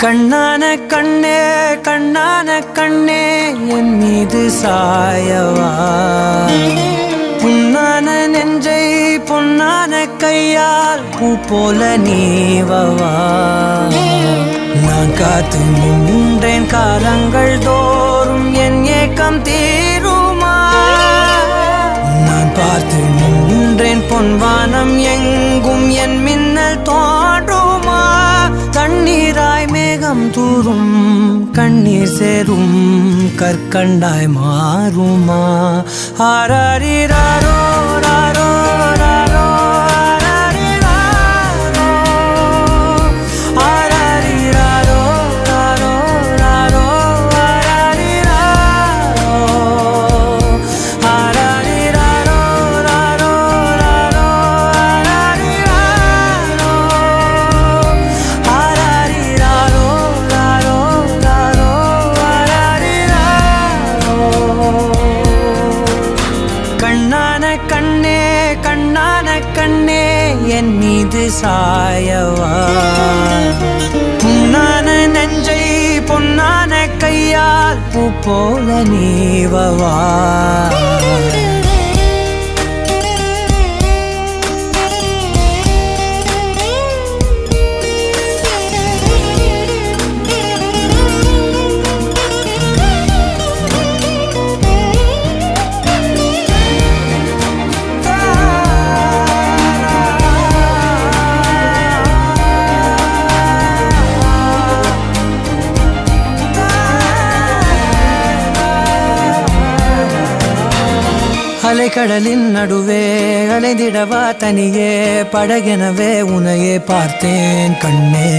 கண்ணான கண்ணே கண்ணான கண்ணே என் மீது சாயவா, புண்ணான நெஞ்சை பொன்னான கையால் பூ போல நீவவா. நான் காத்து நின்றேன் காலங்கள் தோறும் என் ஏக்கம் தீருமா. நான் பார்த்து நின்றேன் பொன்வானம் எங்கும் என் மின்னல் தோன்றுமா. தண்ணீராய் மேகம் தூரும் கண்ணீர் சேரும் கற்கண்டாய் மாறுமா. ஆராரிராரோ ராரோ ராரோ கண்ணே கண்ணான கண்ணே என் மீது சாயவா, புண்ணான நெஞ்சை பொன்னான கையால் பூ போல நீவவா. அலைக்கடலின் நடுவே அலைந்திடவா தனியே படகெனவே உனையே பார்த்தேன் கண்ணே.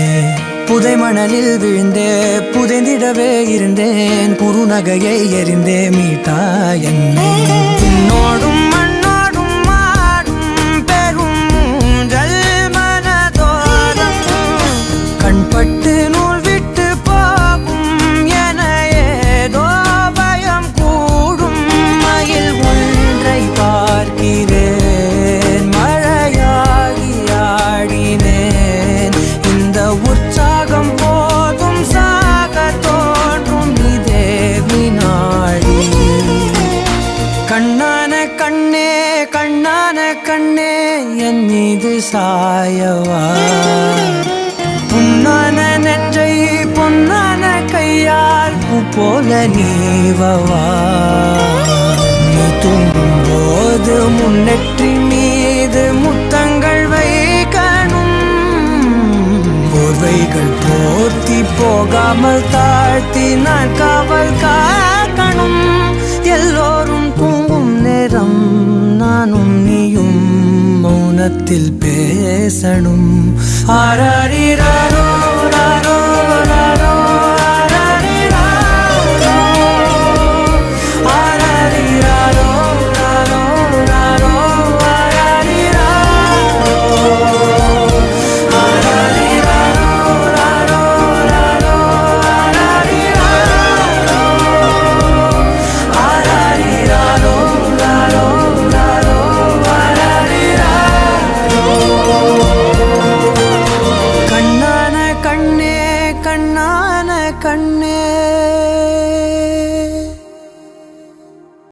புதை மணலில் விழுந்தே புதைந்திடவே இருந்தேன், குறுநகையை எறிந்தே மீட்டா என்னை. உன்னோடும் மண்ணோடும் மாடும் பெரும் மூஞ்சல் மனதோரம் கண்பட்டு நூல் விட்டு போகும் என ஏதோ பயம் கூடும். மயில் பார்க்கிறேன் மழையாகி ஆடினேன், இந்த உற்சாகம் போதும் சாக தோன்றும் இதே வினாடி. கண்ணான கண்ணே கண்ணான கண்ணே என் மீது சாயவா, புண்ணான நெஞ்சை பொன்னான கையால் பூ போல நீவவா. நீ தூங்கும் போது முன்னெற்றி மீது முத்தங்கள் வைக்கணும், போர்வைகள் போர்த்தி போகாமல் தாழ்த்தி நான் காவல் காக்கணும். எல்லோரும் தூங்கும் நேரம் நானும் நீயும் மௌனத்தில் பேசணும். ஆராரிராரோ ராரோ ராரோ கண்ணான கண்ணே